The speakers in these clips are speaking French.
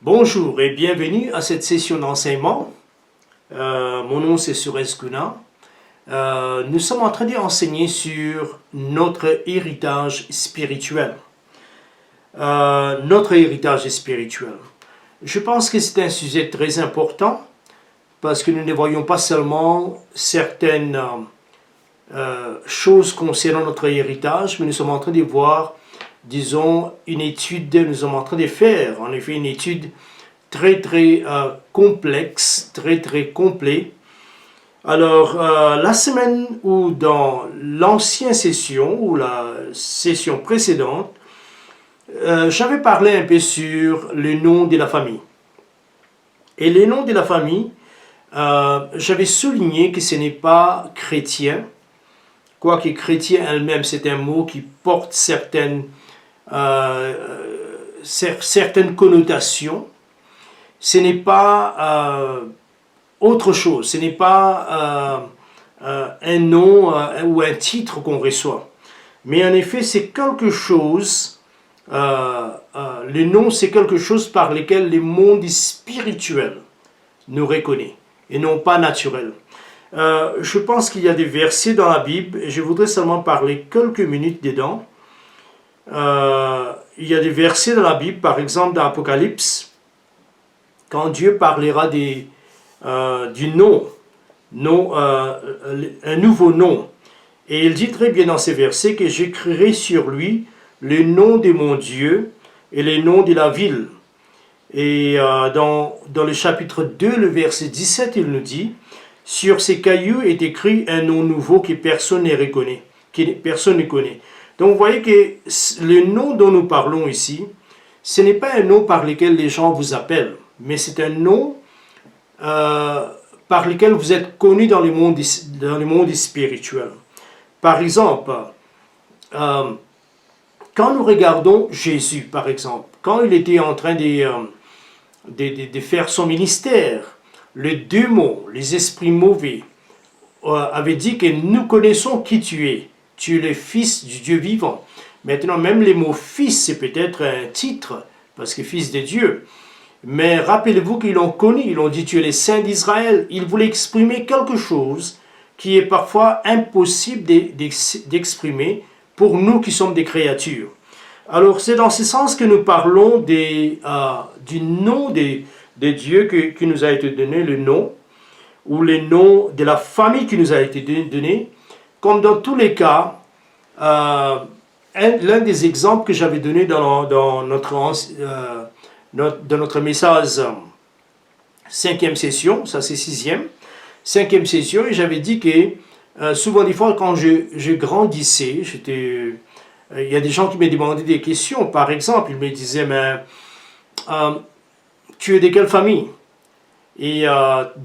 Bonjour et bienvenue à cette session d'enseignement. Mon nom c'est Suresh Guna. Nous sommes en train d'enseigner sur notre héritage spirituel. Notre héritage spirituel. Je pense que c'est un sujet très important parce que nous ne voyons pas seulement certaines choses concernant notre héritage, mais nous sommes en train de voir, disons, une étude, nous sommes en train de faire, en effet, une étude très complexe, très complète. Alors, la semaine ou dans l'ancienne session, ou la session précédente, j'avais parlé un peu sur le nom de la famille. Et le nom de la famille, j'avais souligné que ce n'est pas chrétien, quoique chrétien elle-même, c'est un mot qui porte certaines connotations. Ce n'est pas autre chose, ce n'est pas un nom ou un titre qu'on reçoit. Mais en effet, c'est quelque chose, le nom c'est quelque chose par lequel le monde spirituel nous reconnaît, et non pas naturel. Je pense qu'il y a des versets dans la Bible, et je voudrais seulement parler quelques minutes dedans. Il y a des versets dans la Bible, par exemple dans l'Apocalypse, quand Dieu parlera du nom, un nouveau nom. Et il dit très bien dans ces versets que j'écrirai sur lui le nom de mon Dieu et le nom de la ville. Et dans le chapitre 2, le verset 17, il nous dit, sur ces cailloux est écrit un nom nouveau que personne ne reconnaît, que personne ne connaît. Donc vous voyez que le nom dont nous parlons ici, ce n'est pas un nom par lequel les gens vous appellent, mais c'est un nom par lequel vous êtes connu dans le monde spirituel. Par exemple, quand nous regardons Jésus, par exemple, quand il était en train de faire son ministère, les démons, les esprits mauvais, avaient dit que nous connaissons qui tu es le Fils du Dieu vivant. Maintenant, même les mots Fils, c'est peut-être un titre, parce que Fils de Dieu. Mais rappelez-vous qu'ils l'ont connu, ils ont dit tu es le Saint d'Israël. Ils voulaient exprimer quelque chose qui est parfois impossible d'exprimer pour nous qui sommes des créatures. Alors c'est dans ce sens que nous parlons du nom de Dieu qui nous a été donné, le nom, ou le nom de la famille qui nous a été donné. Comme dans tous les cas, l'un des exemples que j'avais donné dans notre message 5e session, ça c'est 5e session, et j'avais dit que souvent des fois quand je grandissais, il y a des gens qui me demandaient des questions. Par exemple, ils me disaient, mais tu es de quelle famille? Et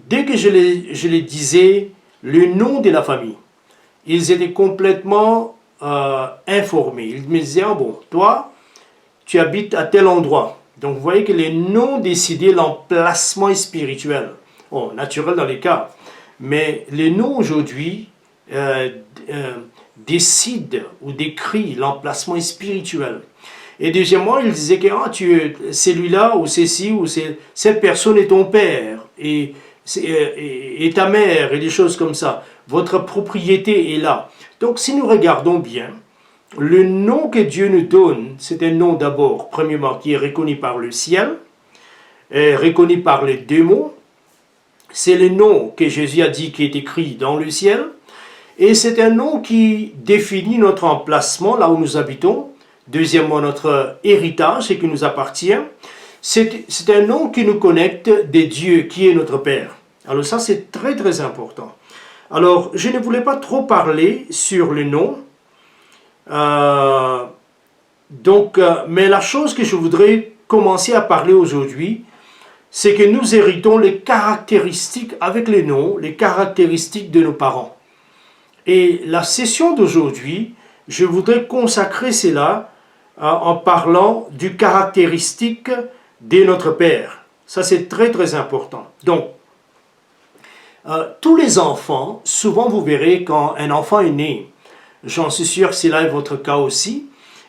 dès que je les disais le nom de la famille, ils étaient complètement informés. Ils me disaient, ah bon, toi, tu habites à tel endroit. Donc vous voyez que les noms décidaient l'emplacement spirituel. Bon, naturel dans les cas. Mais les noms aujourd'hui décident ou décrivent l'emplacement spirituel. Et deuxièmement, ils disaient que tu es celui-là ou ceci ou cette personne est ton père et ta mère et des choses comme ça. Votre propriété est là. Donc si nous regardons bien, le nom que Dieu nous donne, c'est un nom d'abord, premièrement, qui est reconnu par le ciel, reconnu par les démons. C'est le nom que Jésus a dit qui est écrit dans le ciel. Et c'est un nom qui définit notre emplacement, là où nous habitons. Deuxièmement, notre héritage, ce qui nous appartient. C'est un nom qui nous connecte des dieux, qui est notre Père. Alors ça, c'est très important. Alors, je ne voulais pas trop parler sur le nom. Mais la chose que je voudrais commencer à parler aujourd'hui, c'est que nous héritons les caractéristiques avec les noms, les caractéristiques de nos parents. Et la session d'aujourd'hui, je voudrais consacrer cela en parlant du caractéristique de notre Père. Ça, c'est très important. Donc, tous les enfants, souvent vous verrez quand un enfant est né, j'en suis sûr que cela est votre cas aussi,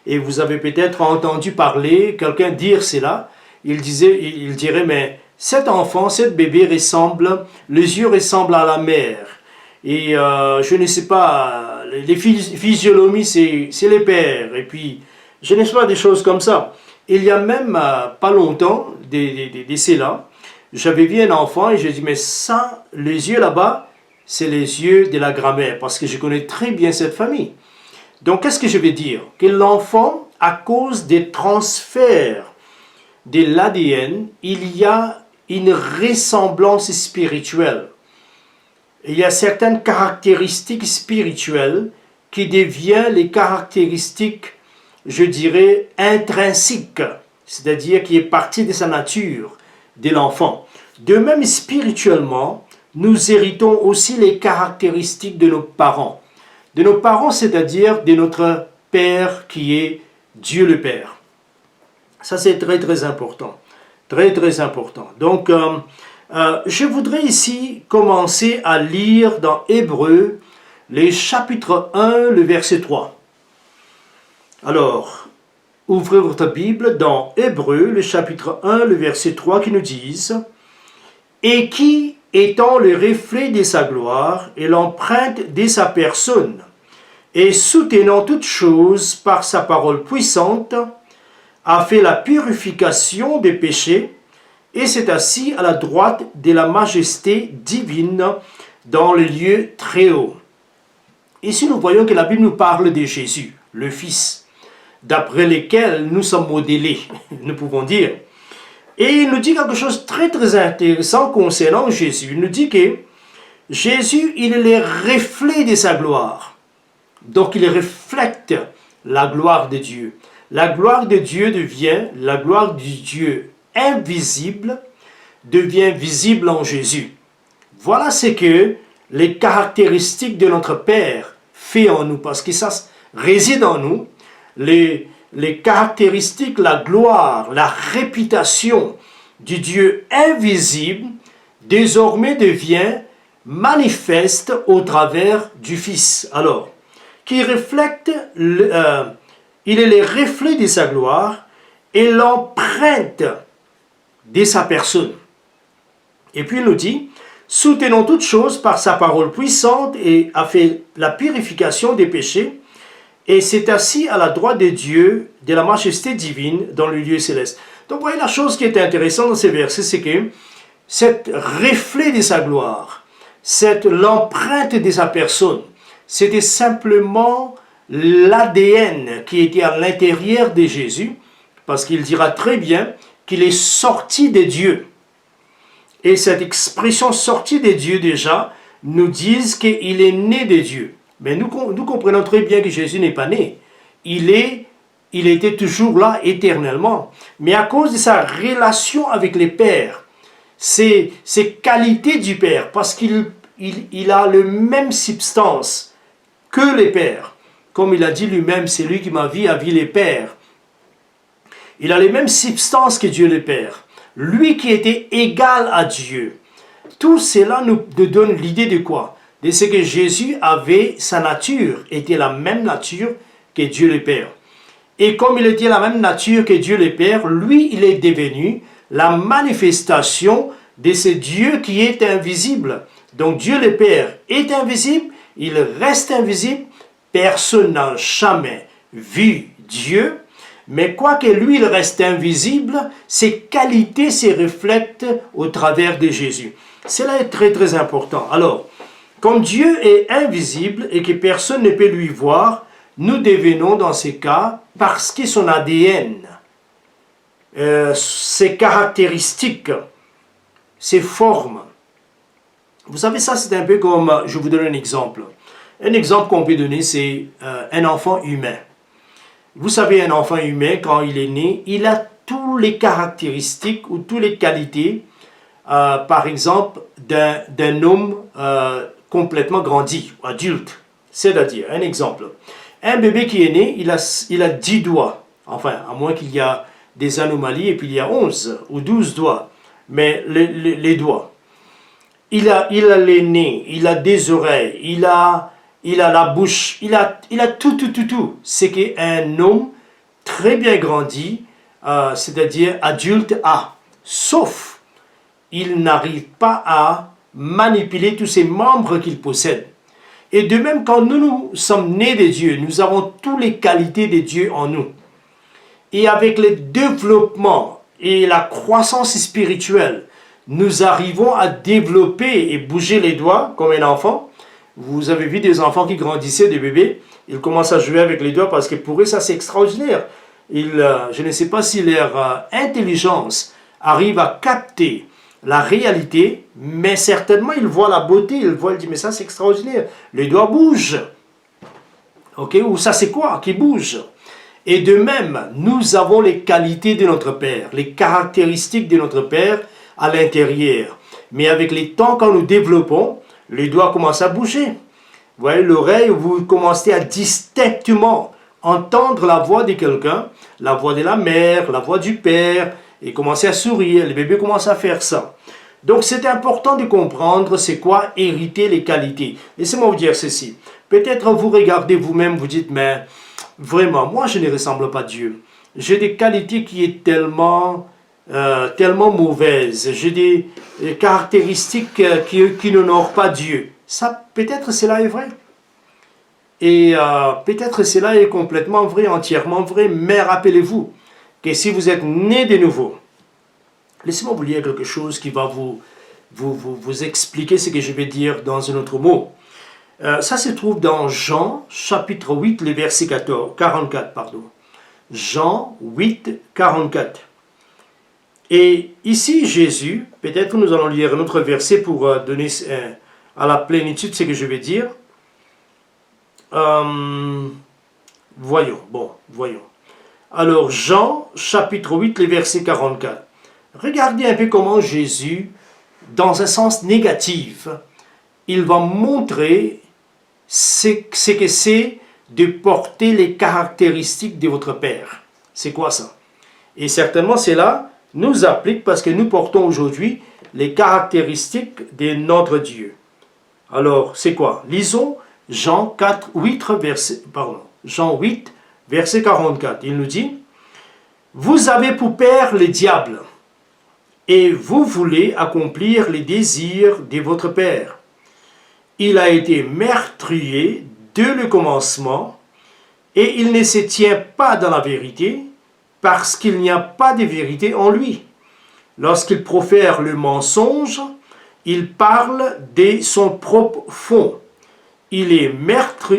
et vous avez peut-être entendu parler, quelqu'un dire cela, il dirait, mais cet enfant, cet bébé ressemble, les yeux ressemblent à la mère. Et je ne sais pas, les physionomies, c'est les pères. Et puis, je ne sais pas, des choses comme ça. Il y a même pas longtemps, c'est là, j'avais vu un enfant et j'ai dit, mais ça, les yeux là-bas, c'est les yeux de la grand-mère, parce que je connais très bien cette famille. Donc, qu'est-ce que je veux dire? Que l'enfant, à cause des transferts de l'ADN, il y a une ressemblance spirituelle. Il y a certaines caractéristiques spirituelles qui deviennent les caractéristiques, je dirais, intrinsèques, c'est-à-dire qui est partie de sa nature, de l'enfant. De même, spirituellement, nous héritons aussi les caractéristiques de nos parents. De nos parents, c'est-à-dire de notre Père qui est Dieu le Père. Ça, c'est très, très important. Très, très important. Donc, je voudrais ici commencer à lire dans Hébreux, les chapitres 1, le verset 3. Alors, ouvrez votre Bible dans Hébreux, le chapitre 1, le verset 3, qui nous disent « Et qui, étant le reflet de sa gloire et l'empreinte de sa personne, et soutenant toutes choses par sa parole puissante, a fait la purification des péchés, et s'est assis à la droite de la majesté divine dans le lieu très haut. » Ici, nous voyons que la Bible nous parle de Jésus, le Fils, d'après lequel nous sommes modélés, nous pouvons dire. Et il nous dit quelque chose de très très intéressant concernant Jésus. Il nous dit que Jésus, il est le reflet de sa gloire. Donc il reflète la gloire de Dieu. La gloire de Dieu devient, la gloire du Dieu invisible devient visible en Jésus. Voilà ce que les caractéristiques de notre Père fait en nous, parce que ça réside en nous. Les caractéristiques, la gloire, la réputation du Dieu invisible désormais devient manifeste au travers du Fils. Alors, qui reflète, il est le reflet de sa gloire et l'empreinte de sa personne. Et puis il nous dit, soutenons toutes choses par sa parole puissante et a fait la purification des péchés et s'est assis à la droite de Dieu, de la majesté divine dans le lieu céleste. Donc voyez, la chose qui est intéressante dans ces versets, c'est que cet reflet de sa gloire, l'empreinte de sa personne, c'était simplement l'ADN qui était à l'intérieur de Jésus, parce qu'il dira très bien qu'il est sorti de Dieu. Et cette expression sortie de Dieu déjà nous dit qu'il est né de Dieu. Mais nous comprenons très bien que Jésus n'est pas né. Il était toujours là éternellement. Mais à cause de sa relation avec les pères, ses qualités du Père, parce qu'il a la même substance que les pères. Comme il a dit lui-même, c'est lui qui m'a vu a vu les pères. Il a les mêmes substances que Dieu le Père. Lui qui était égal à Dieu. Tout cela nous donne l'idée de quoi? De ce que Jésus avait, sa nature était la même nature que Dieu le Père. Et comme il était la même nature que Dieu le Père, lui, il est devenu la manifestation de ce Dieu qui est invisible. Donc Dieu le Père est invisible, il reste invisible, personne n'a jamais vu Dieu, mais quoique lui, il reste invisible, ses qualités se reflètent au travers de Jésus. Cela est très très important. Alors, comme Dieu est invisible et que personne ne peut lui voir, nous devenons dans ces cas, parce que son ADN, ses caractéristiques, ses formes. Vous savez, ça c'est un peu comme, je vous donne un exemple. Un exemple qu'on peut donner, c'est un enfant humain. Vous savez, un enfant humain, quand il est né, il a toutes les caractéristiques ou toutes les qualités, par exemple, d'un homme complètement grandi, adulte. C'est-à-dire, un exemple, un bébé qui est né, il a 10 doigts. Enfin, à moins qu'il y a des anomalies, et puis il y a 11 ou 12 doigts. Mais les doigts. Il a les nez, il a des oreilles, il a la bouche, il a tout. C'est qu'un homme très bien grandi, c'est-à-dire adulte A. Sauf, il n'arrive pas à manipuler tous ces membres qu'il possède. Et de même, quand nous sommes nés de Dieu, nous avons toutes les qualités de Dieu en nous. Et avec le développement et la croissance spirituelle, nous arrivons à développer et bouger les doigts comme un enfant. Vous avez vu des enfants qui grandissaient, des bébés, ils commencent à jouer avec les doigts parce que pour eux, ça c'est extraordinaire. Je ne sais pas si leur intelligence arrive à capter la réalité, mais certainement ils voient la beauté, ils disent mais ça c'est extraordinaire, les doigts bougent. Ok, ou ça c'est quoi qui bouge? Et de même, nous avons les qualités de notre Père, les caractéristiques de notre Père à l'intérieur. Mais avec les temps, quand nous développons, les doigts commencent à bouger. Vous voyez, l'oreille, vous commencez à distinctement entendre la voix de quelqu'un, la voix de la mère, la voix du père, et commencer à sourire. Les bébés commencent à faire ça. Donc c'est important de comprendre c'est quoi hériter les qualités. Laissez-moi vous dire ceci. Peut-être vous regardez vous-même, vous dites, mais vraiment, moi je ne ressemble pas à Dieu. J'ai des qualités qui sont tellement mauvaises. J'ai des caractéristiques qui n'honorent pas Dieu. Ça, peut-être cela est vrai. Et peut-être cela est complètement vrai, entièrement vrai. Mais rappelez-vous que si vous êtes né de nouveau, laissez-moi vous lire quelque chose qui va vous expliquer ce que je vais dire dans un autre mot. Ça se trouve dans Jean, chapitre 8, le verset 44. Jean 8, 44. Et ici, Jésus, peut-être nous allons lire un autre verset pour donner à la plénitude ce que je vais dire. Voyons. Alors, Jean, chapitre 8, le verset 44. Regardez un peu comment Jésus, dans un sens négatif, il va montrer ce que c'est de porter les caractéristiques de votre Père. C'est quoi ça? Et certainement, cela nous applique parce que nous portons aujourd'hui les caractéristiques de notre Dieu. Alors, c'est quoi? Lisons Jean 8, verset 44. Il nous dit, « Vous avez pour père le diable, et vous voulez accomplir les désirs de votre père. Il a été meurtrier dès le commencement, et il ne se tient pas dans la vérité, parce qu'il n'y a pas de vérité en lui. Lorsqu'il profère le mensonge, il parle de son propre fond. Il est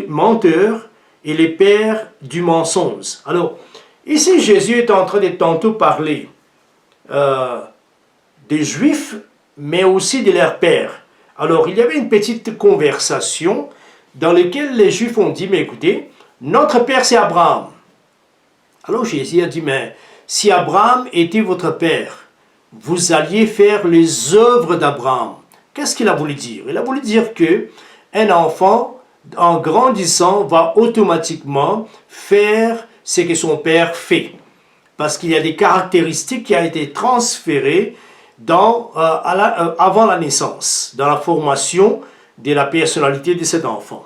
menteur et le père du mensonge. » Alors, ici Jésus est en train de tantôt parler des Juifs, mais aussi de leur père. Alors, il y avait une petite conversation dans laquelle les Juifs ont dit, mais écoutez, notre père c'est Abraham. Alors Jésus a dit, mais si Abraham était votre père, vous alliez faire les œuvres d'Abraham. Qu'est-ce qu'il a voulu dire? Il a voulu dire que un enfant, en grandissant, va automatiquement faire ce que son père fait. Parce qu'il y a des caractéristiques qui ont été transférées avant la naissance, dans la formation de la personnalité de cet enfant.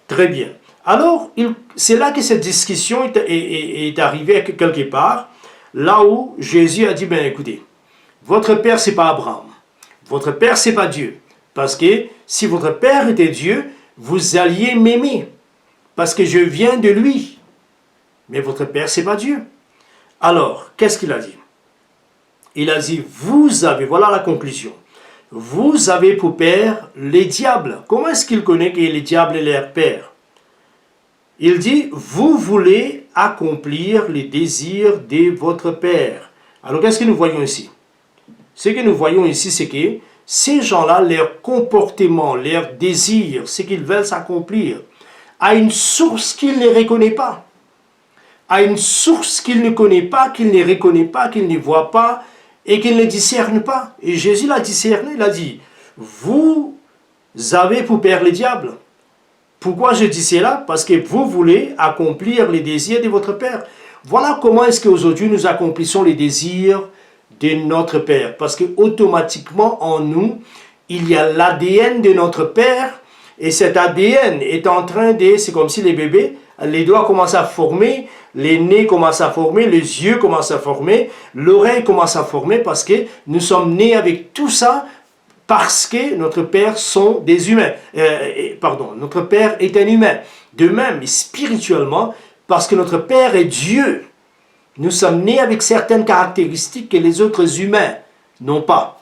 Très bien. Alors, c'est là que cette discussion est arrivée quelque part, là où Jésus a dit, ben écoutez, votre père c'est pas Abraham, votre père c'est pas Dieu, parce que si votre père était Dieu, vous alliez m'aimer, parce que je viens de lui, mais votre père c'est pas Dieu. Alors, qu'est-ce qu'il a dit? Il a dit, voilà la conclusion, vous avez pour père les diables. Comment est-ce qu'il connaît que les diables est leur père? Il dit, vous voulez accomplir les désirs de votre père. Alors, qu'est-ce que nous voyons ici? Ce que nous voyons ici, c'est que ces gens-là, leur comportement, leurs désirs, ce qu'ils veulent s'accomplir, a une source qu'ils ne reconnaissent pas. A une source qu'ils ne connaissent pas, qu'ils ne reconnaissent pas, qu'ils ne voient pas et qu'ils ne discernent pas. Et Jésus l'a discerné, il a dit, vous avez pour père le diable. Pourquoi je dis cela? Parce que vous voulez accomplir les désirs de votre Père. Voilà comment est-ce qu'aujourd'hui nous accomplissons les désirs de notre Père. Parce que automatiquement en nous, il y a l'ADN de notre Père. Et cet ADN est en train de... C'est comme si les bébés, les doigts commencent à former les nez commencent à former, les yeux commencent à former, l'oreille commence à former parce que nous sommes nés avec tout ça parce que notre Père sont des humains. Notre Père est un humain. De même, spirituellement, parce que notre Père est Dieu, nous sommes nés avec certaines caractéristiques que les autres humains n'ont pas.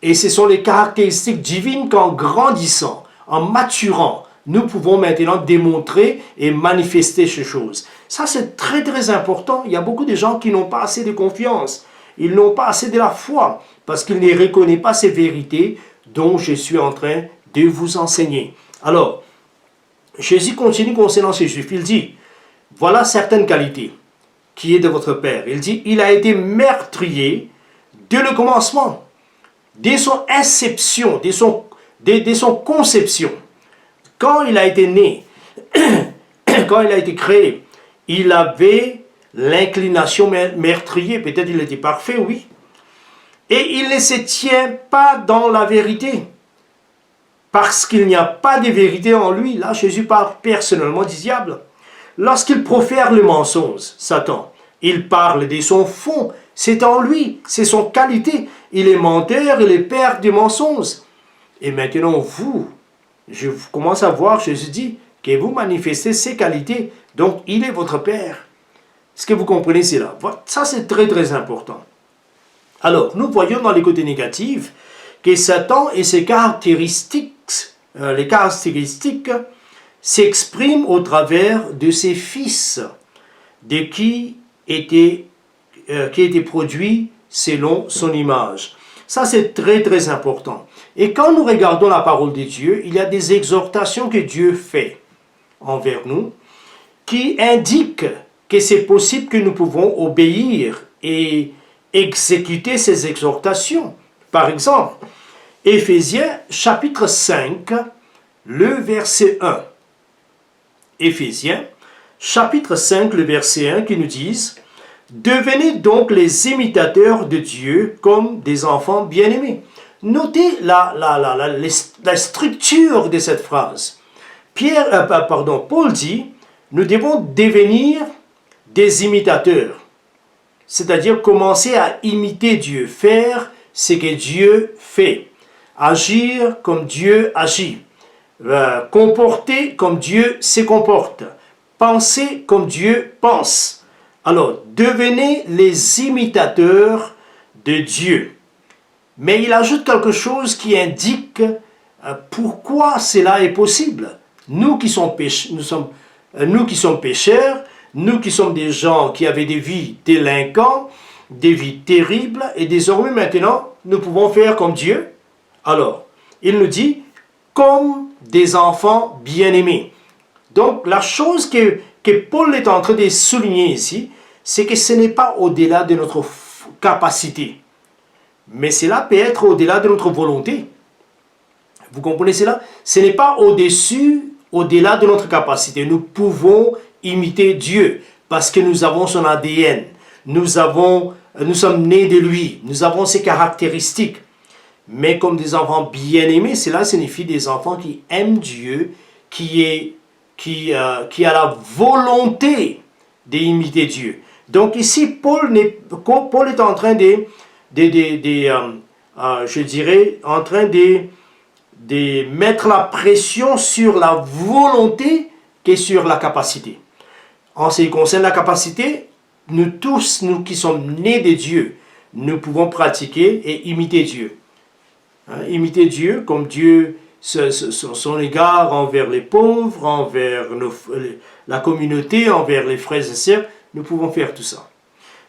Et ce sont les caractéristiques divines qu'en grandissant, en maturant, nous pouvons maintenant démontrer et manifester ces choses. Ça, c'est très, très important. Il y a beaucoup de gens qui n'ont pas assez de confiance. Ils n'ont pas assez de la foi parce qu'ils ne reconnaissent pas ces vérités dont je suis en train de vous enseigner. Alors, Jésus continue concernant ces Juifs. Il dit, voilà certaines qualités qui est de votre Père. Il dit, il a été meurtrier dès le commencement, dès son inception, dès son conception. Quand il a été né, quand il a été créé, il avait l'inclination meurtrier. Peut-être il était parfait, oui. Et il ne se tient pas dans la vérité. Parce qu'il n'y a pas de vérité en lui. Là, Jésus parle personnellement du diable. Lorsqu'il profère le mensonge, Satan, il parle de son fond. C'est en lui, c'est son qualité. Il est menteur, il est père du mensonge. Et maintenant, je commence à voir, Jésus dit, que vous manifestez ces qualités. Donc, il est votre Père. Est-ce que vous comprenez cela? Ça, c'est très, très important. Alors, nous voyons dans les côtés négatifs que Satan et ses caractéristiques, les caractéristiques s'expriment au travers de ses fils, de qui étaient produits selon son image. Ça, c'est très, très important. Et quand nous regardons la parole de Dieu, il y a des exhortations que Dieu fait envers nous qui indiquent que c'est possible que nous pouvons obéir et exécuter ces exhortations. Par exemple, Éphésiens chapitre 5, le verset 1. Éphésiens chapitre 5, le verset 1 qui nous dit « Devenez donc les imitateurs de Dieu comme des enfants bien-aimés. » Notez la structure de cette phrase. Paul dit « Nous devons devenir des imitateurs. » C'est-à-dire commencer à imiter Dieu, faire ce que Dieu fait, agir comme Dieu agit, comporter comme Dieu se comporte, penser comme Dieu pense. Alors, devenez les imitateurs de Dieu. Mais il ajoute quelque chose qui indique pourquoi cela est possible. Nous qui sommes pécheurs, nous qui sommes des gens qui avaient des vies délinquants, des vies terribles, et désormais maintenant, nous pouvons faire comme Dieu. Alors, il nous dit, comme des enfants bien-aimés. Donc, la chose que Paul est en train de souligner ici, c'est que ce n'est pas au-delà de notre capacité, mais cela peut être au-delà de notre volonté. Vous comprenez cela? Ce n'est pas au-dessus, au-delà de notre capacité. Nous pouvons imiter Dieu parce que nous avons son ADN. Nous sommes nés de lui. Nous avons ses caractéristiques. Mais comme des enfants bien-aimés, cela signifie des enfants qui aiment Dieu, qui a la volonté d'imiter Dieu. Donc ici, Paul est en train de mettre la pression sur la volonté que sur la capacité. En ce qui concerne la capacité, nous tous, nous qui sommes nés de Dieu, nous pouvons pratiquer et imiter Dieu. Imiter Dieu comme Dieu, son égard envers les pauvres, envers la communauté, envers les frères et sœurs, nous pouvons faire tout ça.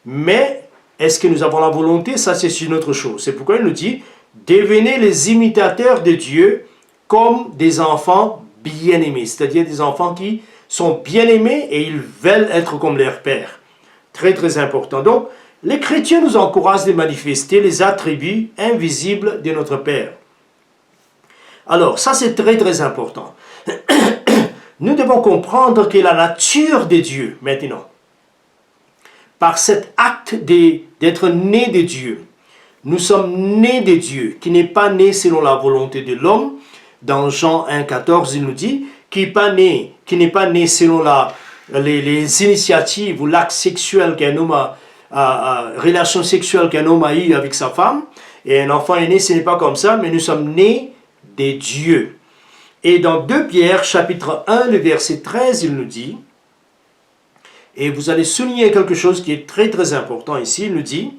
Mais, est-ce que nous avons la volonté? Ça, c'est une autre chose. C'est pourquoi il nous dit, devenez les imitateurs de Dieu comme des enfants bien-aimés. C'est-à-dire des enfants qui sont bien-aimés et ils veulent être comme leur Père. Très, très important. Donc, les chrétiens nous encouragent de manifester les attributs invisibles de notre Père. Alors, ça c'est très très important. Nous devons comprendre que la nature de Dieu, maintenant, par cet acte d'être né de Dieu, nous sommes nés de Dieu, qui n'est pas né selon la volonté de l'homme. Dans Jean 1,14, il nous dit, qui n'est pas né selon les initiatives ou l'acte sexuel qu'un homme relation sexuelle qu'un homme a eu avec sa femme, et un enfant est né, ce n'est pas comme ça, mais nous sommes nés des dieux. Et dans 2 Pierre, chapitre 1, le verset 13, il nous dit, et vous allez souligner quelque chose qui est très très important ici, il nous dit,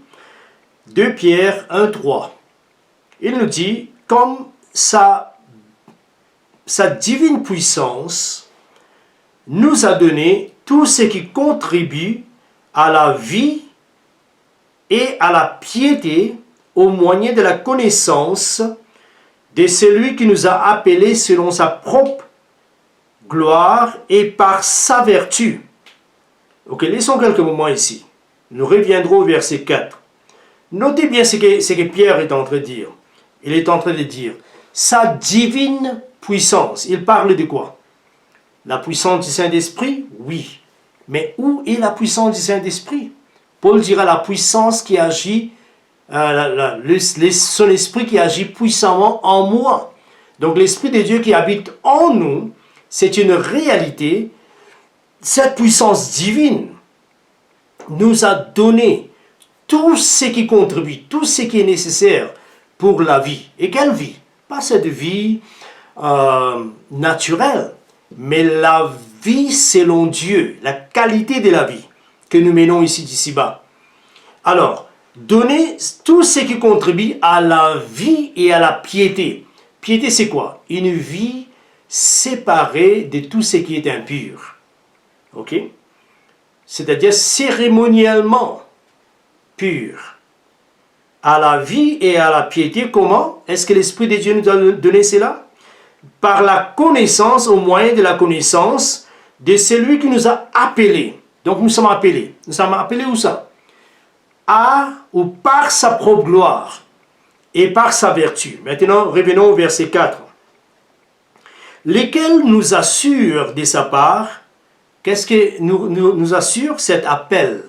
2 Pierre 1, 3, il nous dit, comme sa divine puissance nous a donné tout ce qui contribue à la vie et à la piété au moyen de la connaissance de celui qui nous a appelés selon sa propre gloire et par sa vertu. Ok, laissons quelques moments ici. Nous reviendrons au verset 4. Notez bien ce que Pierre est en train de dire. Il est en train de dire sa divine puissance. Il parle de quoi? La puissance du Saint-Esprit? Oui. Mais où est la puissance du Saint-Esprit? Paul dira la puissance qui agit, son esprit qui agit puissamment en moi. Donc l'Esprit de Dieu qui habite en nous, c'est une réalité. Cette puissance divine nous a donné tout ce qui contribue, tout ce qui est nécessaire pour la vie. Et quelle vie? Pas cette vie naturelle, mais la vie selon Dieu, la qualité de la vie que nous menons d'ici-bas. Alors, donner tout ce qui contribue à la vie et à la piété. Piété, c'est quoi? Une vie séparée de tout ce qui est impur. Ok? C'est-à-dire cérémoniellement pur. À la vie et à la piété, comment? Est-ce que l'Esprit de Dieu nous a donné cela? Par la connaissance, au moyen de la connaissance de celui qui nous a appelés. Donc nous sommes appelés. Nous sommes appelés où ça? À ou par sa propre gloire et par sa vertu. Maintenant, revenons au verset 4. Lesquels nous assurent de sa part, qu'est-ce que nous assure cet appel?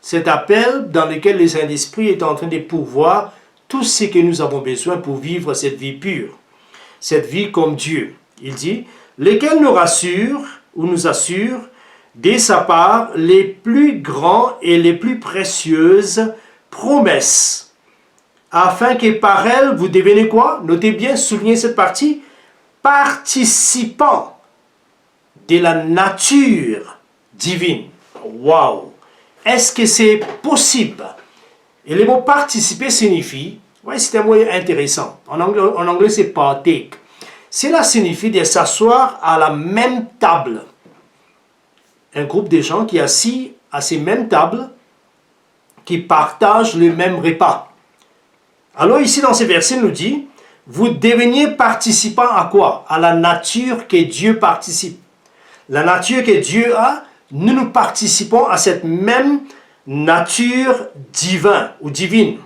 Cet appel dans lequel le Saint-Esprit est en train de pourvoir tout ce que nous avons besoin pour vivre cette vie pure, cette vie comme Dieu. Il dit, lesquels nous rassurent ou nous assurent de sa part les plus grands et les plus précieuses promesses, afin que par elles vous devenez quoi? Notez bien, soulignez cette partie, participants de la nature divine. Waouh! Est-ce que c'est possible? Et le mot participer signifie, ouais, c'est un mot intéressant. En anglais c'est partake. Cela signifie de s'asseoir à la même table. Un groupe de gens qui est assis à ces mêmes tables, qui partagent le même repas. Alors ici dans ce verset, il nous dit, vous deveniez participants à quoi? À la nature que Dieu participe. La nature que Dieu a, nous participons à cette même nature divine ou divine.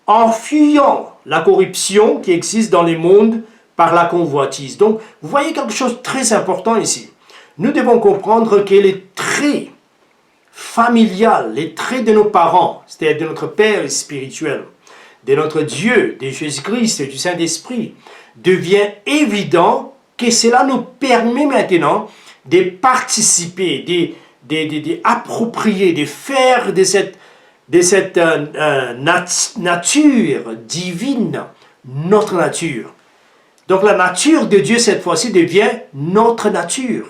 En fuyant la corruption qui existe dans le monde par la convoitise. Donc, vous voyez quelque chose de très important ici. Nous devons comprendre que les traits familiaux, les traits de nos parents, c'est-à-dire de notre Père spirituel, de notre Dieu, de Jésus-Christ, du Saint-Esprit, devient évident que cela nous permet maintenant de participer, d'approprier, de faire de cette nature divine notre nature. Donc la nature de Dieu cette fois-ci devient notre nature.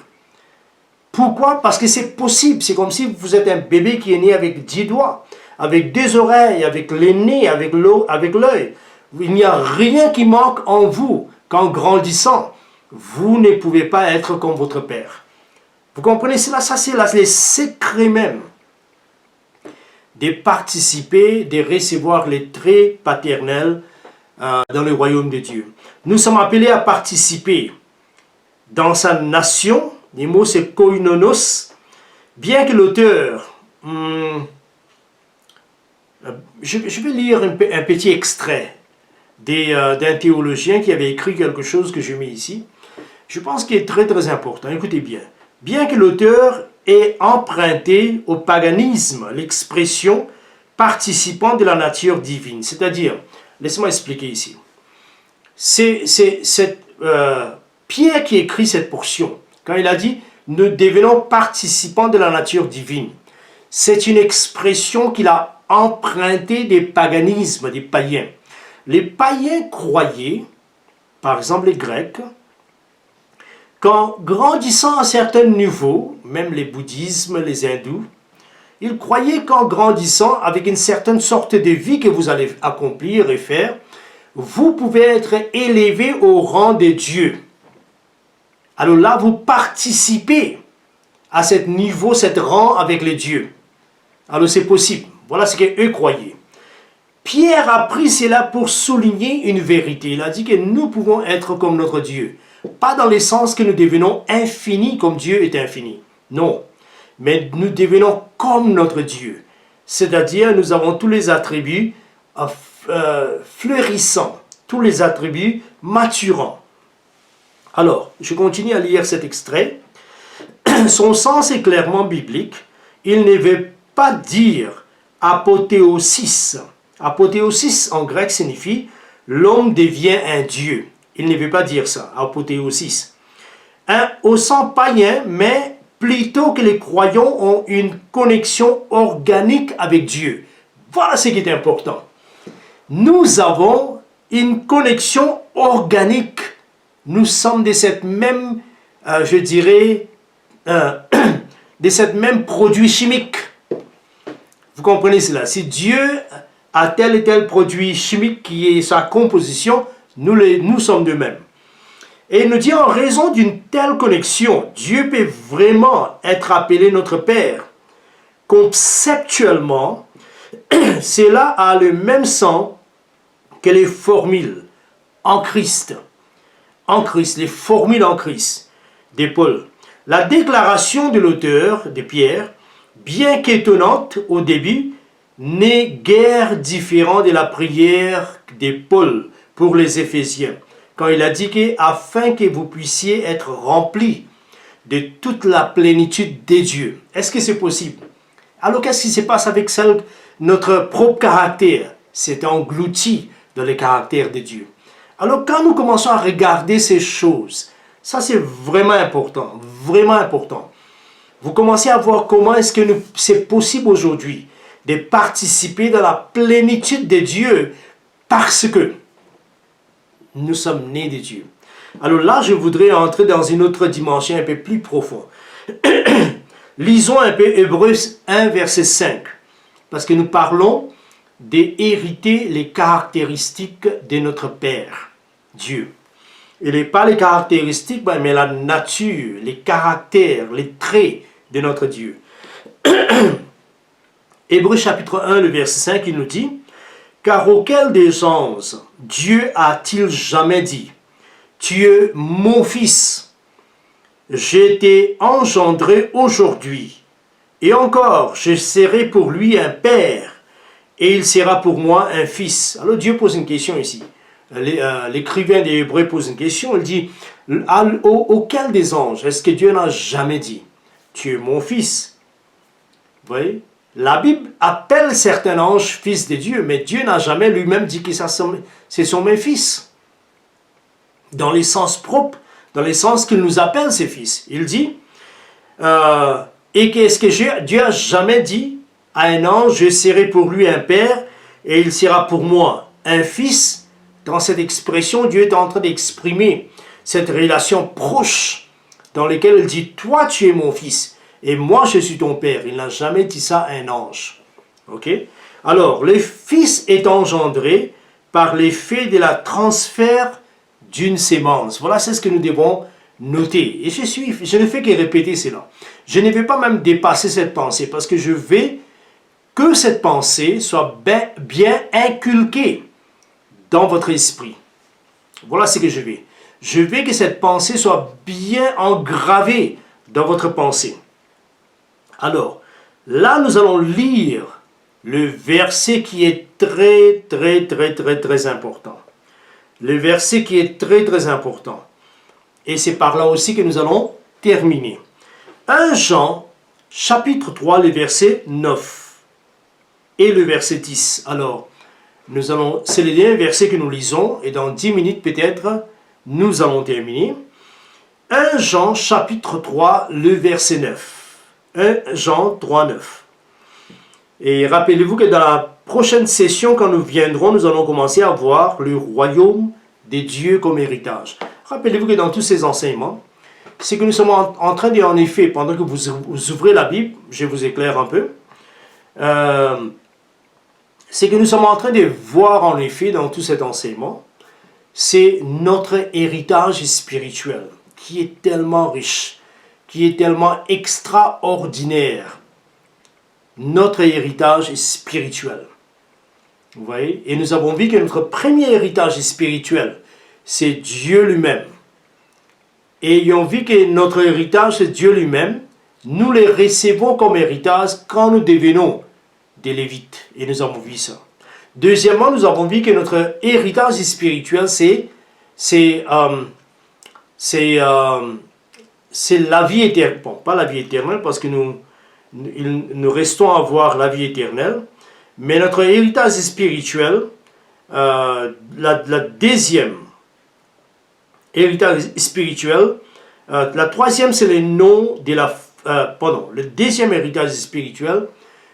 Pourquoi? Parce que c'est possible. C'est comme si vous êtes un bébé qui est né avec 10 doigts, avec 2 oreilles, avec le nez, avec l'œil. Il n'y a rien qui manque en vous qu'en grandissant, vous ne pouvez pas être comme votre Père. Vous comprenez cela? Ça, c'est les secrets même de participer, de recevoir les traits paternels dans le royaume de Dieu. Nous sommes appelés à participer dans sa nation. Le mot c'est koinonos. Bien que l'auteur, je vais lire un petit extrait d'un théologien qui avait écrit quelque chose que je mets ici. Je pense qu'il est très très important. Écoutez bien. Bien que l'auteur ait emprunté au paganisme l'expression participant de la nature divine, c'est-à-dire, laissez-moi expliquer ici. C'est Pierre qui écrit cette portion. Quand il a dit, nous devenons participants de la nature divine. C'est une expression qu'il a empruntée des paganismes, des païens. Les païens croyaient, par exemple les Grecs, qu'en grandissant à certains niveaux, même les bouddhismes, les hindous, ils croyaient qu'en grandissant avec une certaine sorte de vie que vous allez accomplir et faire, vous pouvez être élevé au rang de Dieu. Alors là, vous participez à ce niveau, cet rang avec les dieux. Alors c'est possible. Voilà ce qu'eux croyaient. Pierre a pris cela pour souligner une vérité. Il a dit que nous pouvons être comme notre Dieu. Pas dans le sens que nous devenons infinis comme Dieu est infini. Non. Mais nous devenons comme notre Dieu. C'est-à-dire, nous avons tous les attributs fleurissants, tous les attributs maturants. Alors, je continue à lire cet extrait. Son sens est clairement biblique. Il ne veut pas dire apothéosis. Apothéosis en grec signifie l'homme devient un dieu. Il ne veut pas dire ça, apothéosis. Au sens païen, mais plutôt que les croyants ont une connexion organique avec Dieu. Voilà ce qui est important. Nous avons une connexion organique. Nous sommes de cette même, je dirais, de cette même produit chimique. Vous comprenez cela? Si Dieu a tel et tel produit chimique qui est sa composition, nous sommes de même. Et il nous dit, en raison d'une telle connexion, Dieu peut vraiment être appelé notre Père. Conceptuellement, cela a le même sens que les formules en Christ. En Christ, les formules en Christ de Paul. La déclaration de l'auteur de Pierre, bien qu'étonnante au début, n'est guère différente de la prière de Paul pour les Éphésiens, quand il a dit que afin que vous puissiez être remplis de toute la plénitude des dieux. Est-ce que c'est possible? Alors qu'est-ce qui se passe avec notre propre caractère? C'est englouti dans le caractère de Dieu. Alors quand nous commençons à regarder ces choses, ça c'est vraiment important, vraiment important. Vous commencez à voir comment est-ce que c'est possible aujourd'hui de participer dans la plénitude de Dieu parce que nous sommes nés de Dieu. Alors là, je voudrais entrer dans une autre dimension un peu plus profonde. Lisons un peu Hébreux 1, verset 5. Parce que nous parlons d'hériter les caractéristiques de notre Père, Dieu. Et pas les caractéristiques, mais la nature, les caractères, les traits de notre Dieu. Hébreux chapitre 1, le verset 5, il nous dit « Car auquel des anges Dieu a-t-il jamais dit « Tu es mon fils, j'ai été engendré aujourd'hui, et encore je serai pour lui un père, et il sera pour moi un fils. » Alors Dieu pose une question ici. L'écrivain des Hébreux pose une question, il dit « Auquel des anges est-ce que Dieu n'a jamais dit « Tu es mon fils » Vous voyez? La Bible appelle certains anges fils de Dieu, mais Dieu n'a jamais lui-même dit que ce sont mes fils. Dans les sens propres, dans les sens qu'il nous appelle ses fils. Il dit, et qu'est-ce que Dieu a jamais dit à un ange, je serai pour lui un père, et il sera pour moi un fils. Dans cette expression, Dieu est en train d'exprimer cette relation proche dans laquelle il dit, toi tu es mon fils. Et moi, je suis ton père. Il n'a jamais dit ça à un ange. Ok? Alors, le fils est engendré par l'effet de la transfert d'une sémence. Voilà, c'est ce que nous devons noter. Et je ne fais que répéter cela. Je ne vais pas même dépasser cette pensée parce que je veux que cette pensée soit bien inculquée dans votre esprit. Voilà ce que je veux. Je veux que cette pensée soit bien engravée dans votre pensée. Alors, là, nous allons lire le verset qui est très important. Le verset qui est très important. Et c'est par là aussi que nous allons terminer. 1 Jean, chapitre 3, le verset 9 et le verset 10. Alors, c'est le dernier verset que nous lisons et dans 10 minutes peut-être, nous allons terminer. 1 Jean chapitre 3, le verset 9. 1 Jean 3, 9. Et rappelez-vous que dans la prochaine session, quand nous viendrons, nous allons commencer à voir le royaume des dieux comme héritage. Rappelez-vous que dans tous ces enseignements, c'est que nous sommes en train de, en effet, pendant que vous ouvrez la Bible, je vous éclaire un peu, c'est que nous sommes en train de voir en effet dans tout cet enseignement, c'est notre héritage spirituel qui est tellement riche, qui est tellement extraordinaire. Notre héritage spirituel. Vous voyez? Et nous avons vu que notre premier héritage spirituel, c'est Dieu lui-même. Et ayant vu que notre héritage, c'est Dieu lui-même, nous les recevons comme héritage quand nous devenons des Lévites. Et nous avons vu ça. Deuxièmement, nous avons vu que notre héritage spirituel, c'est la vie éternelle. Bon, pas la vie éternelle, parce que nous restons à voir la vie éternelle. Mais notre héritage spirituel, la deuxième héritage spirituel, la troisième, c'est le nom de la... le deuxième héritage spirituel,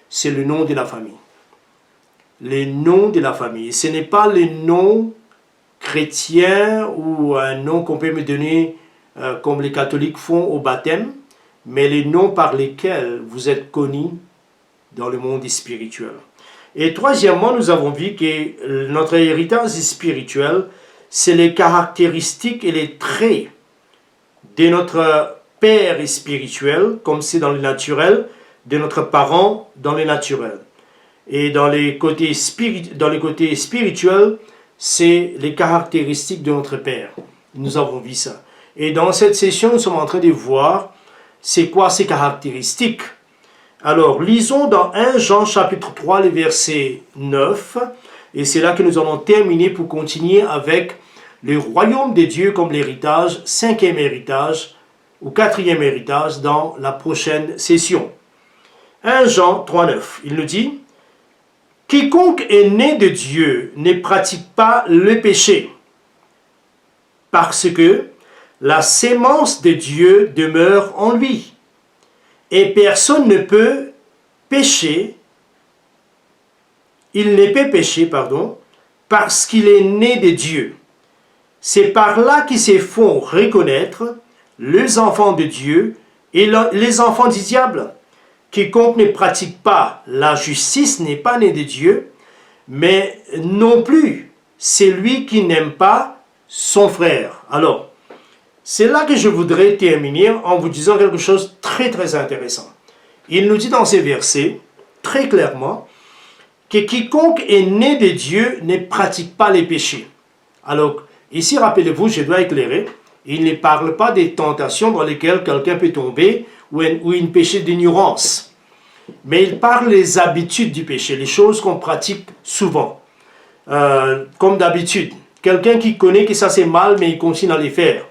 c'est le nom de la famille. Le nom de la famille. Ce n'est pas le nom chrétien ou un nom qu'on peut me donner comme les catholiques font au baptême, mais les noms par lesquels vous êtes connus dans le monde spirituel. Et troisièmement, nous avons vu que notre héritage spirituel, c'est les caractéristiques et les traits de notre père spirituel, comme c'est dans le naturel, de notre parent dans le naturel. Et dans les côtés spirituels, c'est les caractéristiques de notre père. Nous avons vu ça. Et dans cette session, nous sommes en train de voir c'est quoi ces caractéristiques. Alors, lisons dans 1 Jean chapitre 3, le verset 9. Et c'est là que nous allons terminer pour continuer avec le royaume de Dieu comme l'héritage, cinquième héritage ou quatrième héritage dans la prochaine session. 1 Jean 3, 9. Il nous dit, « Quiconque est né de Dieu ne pratique pas le péché, parce que la sémence de Dieu demeure en lui. Et personne ne peut pécher, il ne peut pécher, parce qu'il est né de Dieu. C'est par là qu'ils se font reconnaître les enfants de Dieu et les enfants du diable. Quiconque ne pratique pas la justice n'est pas né de Dieu, mais non plus celui qui n'aime pas son frère. » Alors, c'est là que je voudrais terminer en vous disant quelque chose de très très intéressant. Il nous dit dans ces versets, très clairement, que quiconque est né de Dieu ne pratique pas les péchés. Alors, ici, rappelez-vous, je dois éclairer, il ne parle pas des tentations dans lesquelles quelqu'un peut tomber ou une péché d'ignorance. Mais il parle des habitudes du péché, les choses qu'on pratique souvent. Comme d'habitude, quelqu'un qui connaît que ça c'est mal, mais il continue à les faire.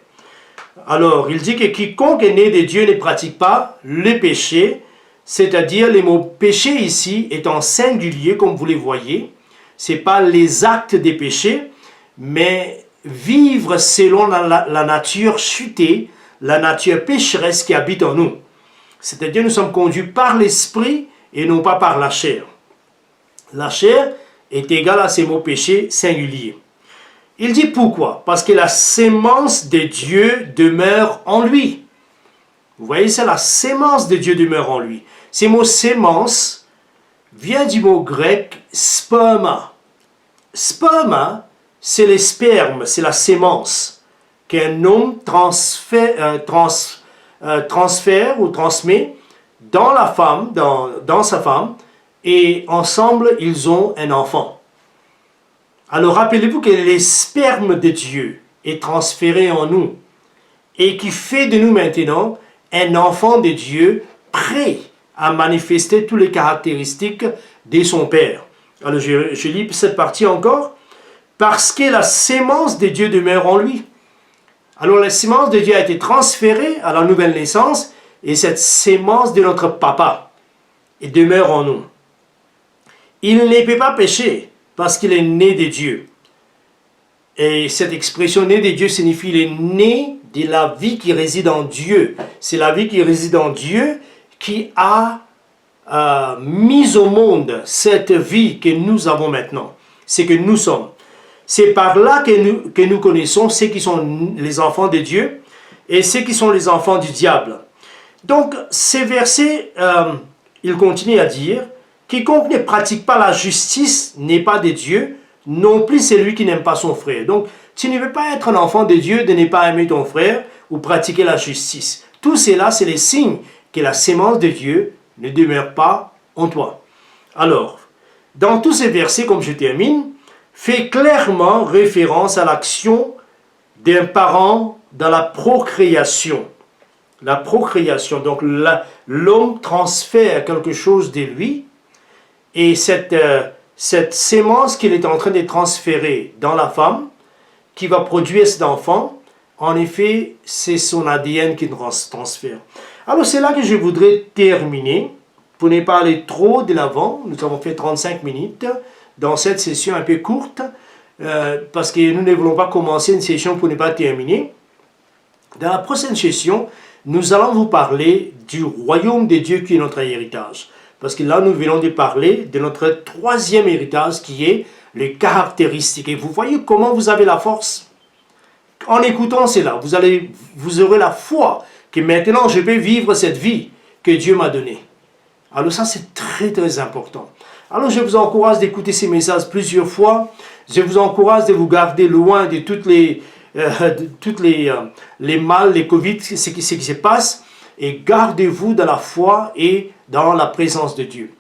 Alors, il dit que quiconque est né de Dieu ne pratique pas le péché, c'est-à-dire les mots péché ici est en singulier, comme vous les voyez. Ce n'est pas les actes des péchés, mais vivre selon la nature chutée, la nature pécheresse qui habite en nous. C'est-à-dire nous sommes conduits par l'esprit et non pas par la chair. La chair est égale à ces mots péché singuliers. Il dit pourquoi? Parce que la sémence de Dieu demeure en lui. Vous voyez, c'est la sémence de Dieu demeure en lui. Ces mots sémence vient du mot grec sperma. Sperma, c'est les spermes, c'est la sémence qu'un homme transfère ou transmet dans la femme, dans sa femme, et ensemble ils ont un enfant. Alors rappelez-vous que les spermes de Dieu est transféré en nous et qui fait de nous maintenant un enfant de Dieu prêt à manifester toutes les caractéristiques de son Père. Alors je lis cette partie encore. Parce que la sémence de Dieu demeure en lui. Alors la sémence de Dieu a été transférée à la nouvelle naissance et cette sémence de notre papa demeure en nous. Il ne peut pas pécher parce qu'il est né de Dieu. Et cette expression né de Dieu signifie qu'il est né de la vie qui réside en Dieu. C'est la vie qui réside en Dieu qui a mis au monde cette vie que nous avons maintenant. C'est que nous sommes. C'est par là que nous connaissons ceux qui sont les enfants de Dieu et ceux qui sont les enfants du diable. Donc, ces versets, il continue à dire, « Quiconque ne pratique pas la justice n'est pas de Dieu, non plus celui qui n'aime pas son frère. » Donc, tu ne veux pas être un enfant de Dieu de ne pas aimer ton frère ou pratiquer la justice. Tout cela, c'est les signes que la sémence de Dieu ne demeure pas en toi. Alors, dans tous ces versets, comme je termine, fait clairement référence à l'action d'un parent dans la procréation. La procréation, donc l'homme transfère quelque chose de lui et cette sémence qu'il est en train de transférer dans la femme qui va produire cet enfant, en effet, c'est son ADN qui transfère. Alors c'est là que je voudrais terminer pour ne pas aller trop de l'avant. Nous avons fait 35 minutes dans cette session un peu courte parce que nous ne voulons pas commencer une session pour ne pas terminer. Dans la prochaine session, nous allons vous parler du royaume de Dieu qui est notre héritage. Parce que là, nous venons de parler de notre troisième héritage qui est les caractéristiques. Et vous voyez comment vous avez la force. En écoutant cela, vous aurez la foi que maintenant je vais vivre cette vie que Dieu m'a donnée. Alors ça, c'est très très important. Alors je vous encourage d'écouter ces messages plusieurs fois. Je vous encourage de vous garder loin de toutes les mal, les Covid, ce qui se passe. Et gardez-vous dans la foi et dans la présence de Dieu.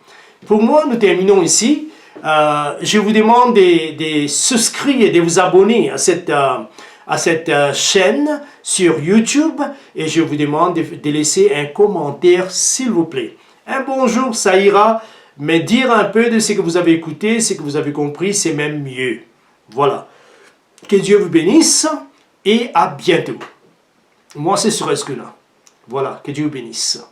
Pour moi, nous terminons ici. Je vous demande de souscrire et de vous abonner à cette chaîne sur YouTube. Et je vous demande de laisser un commentaire, s'il vous plaît. Un bonjour, ça ira. Mais dire un peu de ce que vous avez écouté, ce que vous avez compris, c'est même mieux. Voilà. Que Dieu vous bénisse et à bientôt. Moi, c'est sur ce que là. Voilà, que Dieu vous bénisse.